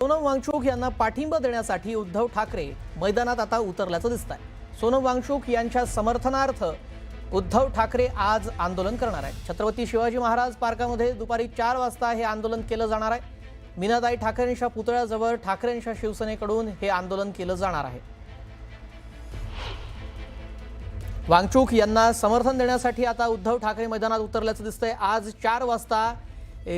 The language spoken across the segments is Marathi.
सोनम वांगचुक यांना पाठिंबा देण्यासाठी उद्धव ठाकरे मैदानात आता उतरल्याचं दिसतंय। सोनम वांगचुक यांच्या समर्थनार्थ उद्धव ठाकरे आज आंदोलन करणार आहेत। छत्रपती शिवाजी महाराज पार्कामध्ये दुपारी 4 वाजता हे आंदोलन केलं जाणार आहे। मीनाताई ठाकरेंच्या पुतळ्याजवळ ठाकरेंच्या शिवसेनेकडून हे आंदोलन केलं जाणार आहे। वांगचुक यांना समर्थन देण्यासाठी आता उद्धव ठाकरे मैदानात उतरल्याचं दिसतंय। आज 4 वाजता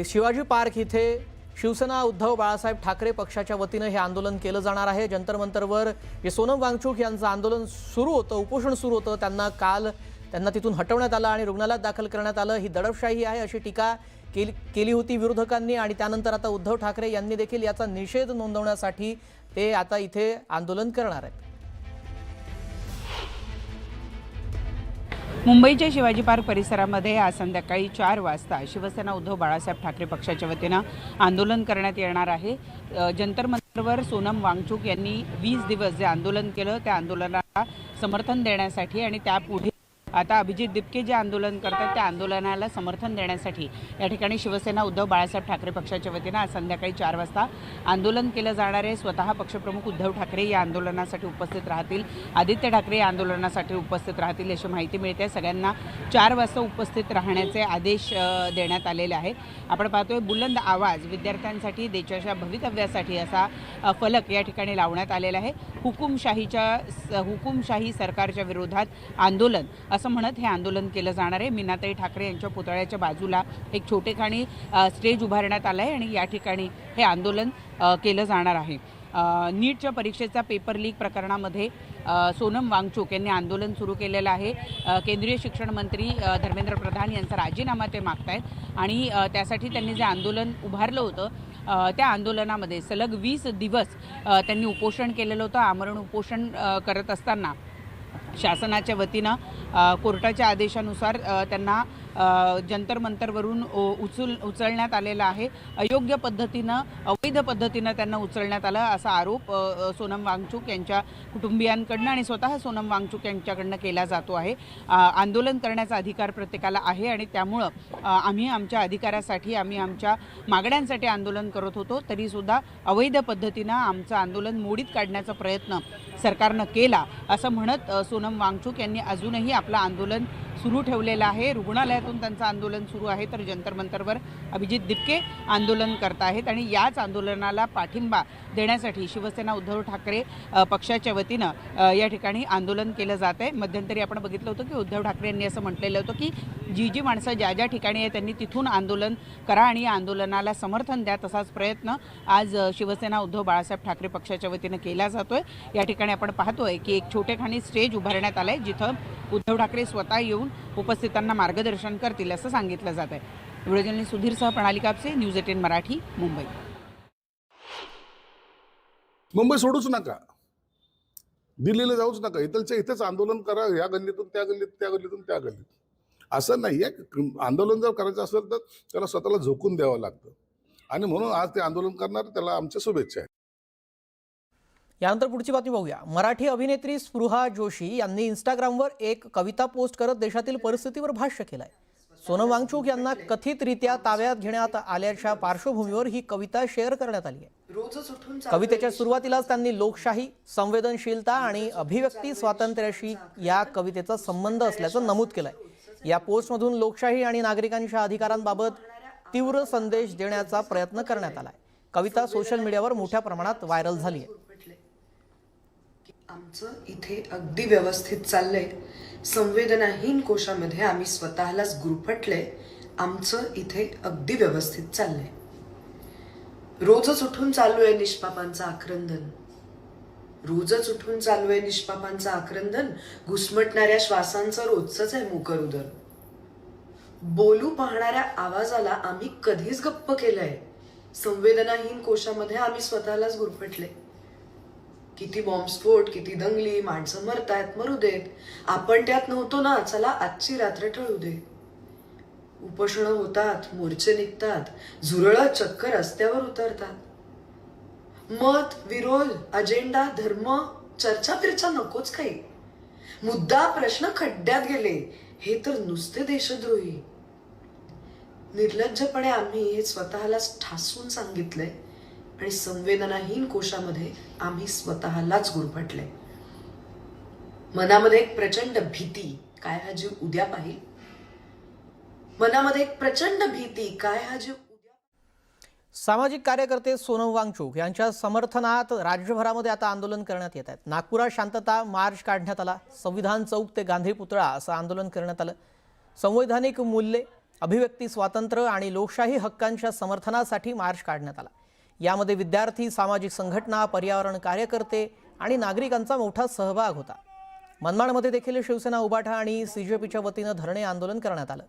शिवाजी पार्क इथे शिवसेना उद्धव बाळासाहेब ठाकरे पक्षाच्या वतीने हे आंदोलन केलं जाणार आहे। जंतर मंतरवर जे सोनम वांगचुक यांचं आंदोलन सुरू होतं, उपोषण सुरू होतं, त्यांना तिथून हटवण्यात आलं आणि रुग्णालयात दाखल करण्यात आलं। ही दडपशाही आहे अशी टीका केली होती विरोधकांनी आणि त्यानंतर आता उद्धव ठाकरे यांनी देखील याचा निषेध नोंदवण्यासाठी ते आता इथे आंदोलन करणार आहेत। मुंबईच्या शिवाजी पार्क परिसरामध्ये आज संध्याकाळी 4 वाजता शिवसेना उद्धव बाळासाहेब ठाकरे पक्षाच्या वतीने आंदोलन करण्यात येणार आहे। जंतर मंतरवर सोनम वांगचुक यांनी 20 दिवस जे आंदोलन केलं त्या आंदोलनाला समर्थन देण्यासाठी आणि त्यापुढे आता अभिजित दिपके जे आंदोलन करतात त्या आंदोलनाला समर्थन देण्यासाठी या ठिकाणी शिवसेना उद्धव बाळासाहेब ठाकरे पक्षाच्या वतीने आज संध्याकाळी 4 वाजता आंदोलन केलं जाणार आहे। स्वतः पक्षप्रमुख उद्धव ठाकरे या आंदोलनासाठी उपस्थित राहतील, आदित्य ठाकरे या आंदोलनासाठी उपस्थित राहतील अशी माहिती मिळते। सगळ्यांना 4 वाजता उपस्थित राहण्याचे आदेश देण्यात आलेले आहेत। आपण पाहतोय बुलंद आवाज विद्यार्थ्यांसाठी देशाच्या भवितव्यासाठी असा फलक या ठिकाणी लावण्यात आलेला आहे। हुकुमशाही सरकारच्या विरोधात आंदोलन असं म्हणत हे आंदोलन केलं जाणार आहे। मीनाताई ठाकरे यांच्या पुतळ्याच्या बाजूला एक छोटेखानी स्टेज उभारण्यात आलं आहे आणि या ठिकाणी हे आंदोलन केलं जाणार आहे। नीटच्या परीक्षेचा पेपर लीक प्रकरणामध्ये सोनम वांगचुक यांनी आंदोलन सुरू केलेलं आहे। केंद्रीय शिक्षण मंत्री धर्मेंद्र प्रधान यांचा राजीनामा ते मागतायत आणि त्यासाठी त्यांनी जे आंदोलन उभारलं होतं त्या आंदोलनामध्ये सलग 20 दिवस त्यांनी उपोषण केलेलं होतं। आमरण उपोषण करत असताना शासनाच्या वतीनं कोर्टाच्या आदेशानुसार त्यांना जंतर मंतरवरून उचलण्यात आलेला आहे। अयोग्य पद्धतीनं अवैध पद्धतीनं त्यांना उचलण्यात आलं असा आरोप सोनम वांगचुक यांच्या कुटुंबियांकडनं आणि स्वतः सोनम वांगचुक यांच्याकडनं केला जातो आहे। आंदोलन करण्याचा अधिकार प्रत्येकाला आहे आणि त्यामुळं आम्ही आमच्या अधिकारासाठी आम्ही आमच्या मागण्यांसाठी आंदोलन करत होतो, तरीसुद्धा अवैध पद्धतीनं आमचं आंदोलन मोडीत काढण्याचा प्रयत्न सरकारनं केला असं म्हणत सोनम वांगचुक यांनी अजूनही आपलं आंदोलन सुरू ठेवलेलं आहे। रुग्णालयातून त्यांचं आंदोलन सुरू आहे तर जंतर मंतरवर अभिजित दिपके आंदोलन करत आहेत आणि याच आंदोलनाला पाठिंबा देण्यासाठी शिवसेना उद्धव ठाकरे पक्षाच्या वतीनं या ठिकाणी आंदोलन केलं जात आहे। मध्यंतरी आपण बघितलं होतं की उद्धव ठाकरे यांनी असं म्हटलेलं होतं की जी माणसं ज्या ठिकाणी आहे त्यांनी तिथून आंदोलन करा आणि या आंदोलनाला समर्थन द्या। तसाच प्रयत्न आज शिवसेना उद्धव बाळासाहेब ठाकरे पक्षाच्या वतीनं केला जातोय। या ठिकाणी आपण पाहतोय की एक छोटेखानी स्टेज उभारण्यात आलंय जिथं उद्धव ठाकरे स्वतः येऊन उपस्थितांना मार्गदर्शन करतील असं सांगितलं जात आहे। व्हिडिओ जर्नलिस्ट सुधीरसह प्रणाली कापसे, न्यूज 18 मराठी, मुंबई। मुंबई सोडूच नका, दिल्लीला जाऊच नका, इथेच आंदोलन करा। या गल्लीतून त्या गल्लीत, त्या गल्लीतून त्या गल्लीत, असं नाहीये। आंदोलन जर करायचं असेल तर त्याला स्वतःला झोकून द्यावं लागतं आणि म्हणून आज ते आंदोलन करणार, त्याला आमच्या शुभेच्छा आहेत। यानंतर पुढची बातमी बघूया। मराठी अभिनेत्री स्पृहा जोशी यांनी इंस्टाग्रामवर एक कविता पोस्ट करत देशातील परिस्थितीवर भाष्य केलंय। सोनम वांगचुक यांना कथितरित्या ताब्यात घेण्यात आल्याच्या पार्श्वभूमीवर ही कविता शेअर करण्यात आली आहे। कवितेच्या सुरुवातीलाच त्यांनी लोकशाही, संवेदनशीलता आणि अभिव्यक्ती स्वातंत्र्याशी या कवितेचा संबंध असल्याचं नमूद केलंय। या पोस्टमधून लोकशाही आणि नागरिकांच्या अधिकारांबाबत तीव्र संदेश देण्याचा प्रयत्न करण्यात आलाय। कविता सोशल मीडियावर मोठ्या प्रमाणात व्हायरल झाली आहे। आमचं इथे अगदी व्यवस्थित चाललंय। संवेदनाहीन कोशामध्ये आम्ही स्वतःलाच गुरफटले। आमचं इथे अगदी व्यवस्थित चाललंय। रोजच उठून चालू आहे निष्पापांचं आक्रंदन, रोजच उठून चालू आहे निष्पापांचं आक्रंदन। घुसमटणाऱ्या श्वासांचं रोजच आहे मुखरुदर। बोलू पाहणाऱ्या आवाजाला आम्ही कधीच गप्प केलंय। संवेदनाहीन कोशामध्ये आम्ही स्वतःलाच गुरफटले। किती बॉम्बस्फोट, किती दंगली, माणसं मरतायत, मरू देत, आपण त्यात नव्हतो ना, चला आजची रात्र टळू दे। उपोषणं होतात, मोर्चे निघतात, झुरळत चक्क रस्त्यावर उतरतात। मत, विरोध, अजेंडा, धर्म, चर्चा फिरचा नकोच काही। मुद्दा प्रश्न खड्ड्यात गेले हे तर नुसते देशद्रोही। निर्लज्जपणे आम्ही हे स्वतःलाच ठासून सांगितलंय आणि संवेदनाहीन कोशामध्ये आम्ही स्वतःलाच गुरफटले. मनामध्ये एक प्रचंड भीती, काय हा जीव उद्या पाहिल. मनामध्ये एक प्रचंड भीती, काय हा जीव उद्या. सामाजिक कार्यकर्ते सोनम वांगचूक यांच्या समर्थनात राज्यभरामध्ये आता आंदोलन करण्यात येत आहेत. नागपुरात शांतता मार्च काढण्यात आला. संविधान चौक ते गांधी पुतळा असं आंदोलन करण्यात आलं. संवैधानिक मूल्ये, अभिव्यक्ती स्वातंत्र्य आणि लोकशाही हक्कांच्या समर्थनासाठी मार्च काढण्यात आला. यामध्ये विद्यार्थी, सामाजिक संघटना, पर्यावरण कार्यकर्ते आणि नागरिकांचा मोठा सहभाग होता. मनमाडमध्ये देखील शिवसेना, उबाठा आणि सीजेपीच्या वतीनं धरणे आंदोलन करण्यात आलं.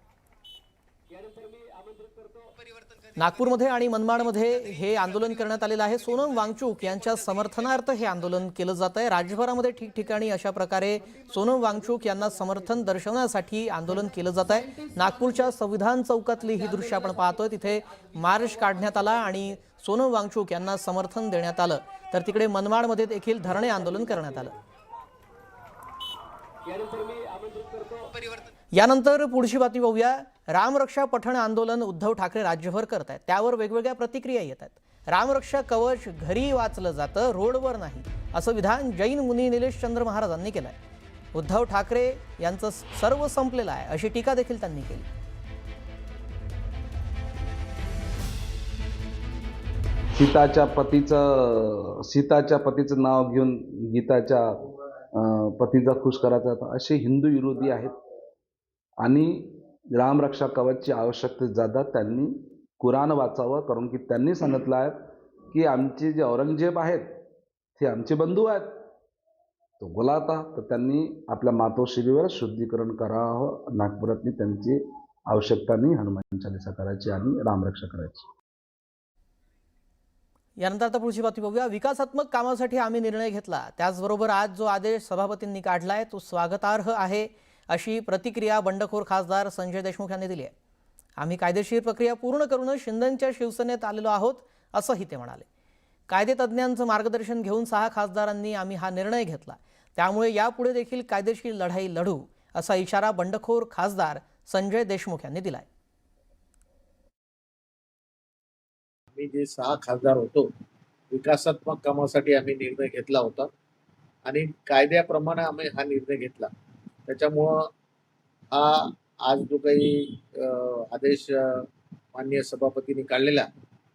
नागपूरमध्ये आणि मनमाडमध्ये हे आंदोलन करण्यात आलेलं आहे. सोनम वांगचूक यांच्या समर्थनार्थ हे आंदोलन केलं जात आहे. राज्यभरामध्ये ठिकठिकाणी अशा प्रकारे सोनम वांगचूक यांना समर्थन दर्शवण्यासाठी आंदोलन केलं जात आहे. नागपूरच्या संविधान चौकातली ही दृश्य आपण पाहतोय. तिथे मार्च काढण्यात आला आणि सोनम वांगचूक यांना समर्थन देण्यात आलं. तर तिकडे मनमाडमध्ये देखील धरणे आंदोलन करण्यात आलं. यानंतर पुढची बातमी पाहूया. रामरक्षा पठण आंदोलन उद्धव ठाकरे राज्यभर करत आहेत. त्यावर वेगवेगळ्या प्रतिक्रिया येत आहेत. रामरक्षा कवच घरी वाचलं जातं, रोडवर नाही, असं विधान जैन मुनी निलेशचंद्र महाराजांनी केलंय. उद्धव ठाकरे यांचं सर्व संपलेलं आहे अशी टीका देखील त्यांनी केली. सीताच्या पतीचं नाव घेऊन गीताच्या पतीचा खुश करायचा होता, असे हिंदू विरोधी आहेत. आणि रामरक्षा कवचची आवश्यकता जातात. त्यांनी कुराण वाचावं, कारण की त्यांनी सांगितलं आहे की आमचे जे औरंगजेब आहेत ते आमचे बंधू आहेत. तो बोलाता तर त्यांनी आपल्या मातोश्रीवर शुद्धीकरण करावं. नागपुरातनी त्यांची आवश्यकता नाही हनुमान चालीसा करायची आणि रामरक्षा करायची. यानंतर आता पुढची बातमी बघूया. विकासात्मक कामासाठी आम्ही निर्णय घेतला, त्याचबरोबर आज जो आदेश सभापतींनी काढलाय तो स्वागतार्ह आहे, अशी प्रतिक्रिया बंडखोर खासदार संजय देशमुख यांनी दिली आहे. आम्ही कायदेशीर प्रक्रिया पूर्ण करूनच शिंदेंच्या शिवसेनेत आलेलो आहोत, असंही ते म्हणाले. कायदेतज्ञांचं मार्गदर्शन घेऊन 6 खासदारांनी आम्ही हा निर्णय घेतला, त्यामुळे यापुढे देखील कायदेशीर लढाई लढू, असा इशारा बंडखोर खासदार संजय देशमुख यांनी दिलाय. आम्ही जे 6 खासदार होतो, विकासात्मक कामासाठी आम्ही निर्णय घेतला होता आणि कायद्याप्रमाणे आम्ही हा निर्णय घेतला. त्याच्यामुळं हा आज जो काही आदेश माननीय सभापतींनी काढलेला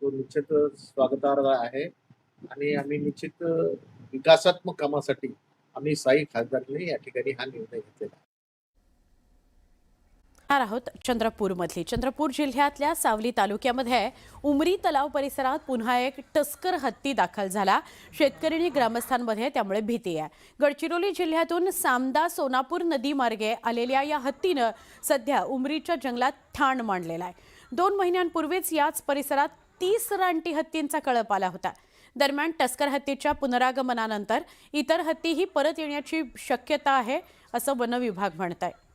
तो निश्चित स्वागतार्ह आहे आणि आम्ही निश्चित विकासात्मक कामासाठी आम्ही 6 खासदारांनी या ठिकाणी हा निर्णय घेतलेला आहे. आहोत चंद्रपूरमधली. चंद्रपूर जिल्ह्यातल्या सावली तालुक्यामध्ये उमरी तलाव परिसरात पुन्हा एक टस्कर हत्ती दाखल झाला. शेतकरी ग्रामस्थांमध्ये त्यामुळे भीती आहे. गडचिरोली जिल्ह्यातून सामदा सोनापूर नदी मार्गे आलेल्या या हत्तीनं सध्या उमरीच्या जंगलात ठाण मांडलेला आहे. 2 महिन्यांपूर्वीच याच परिसरात 30 रानटी हत्तींचा कळप आला होता. दरम्यान टस्कर हत्तीच्या पुनरागमनानंतर इतर हत्तीही परत येण्याची शक्यता आहे, असं वन विभाग म्हणत आहे.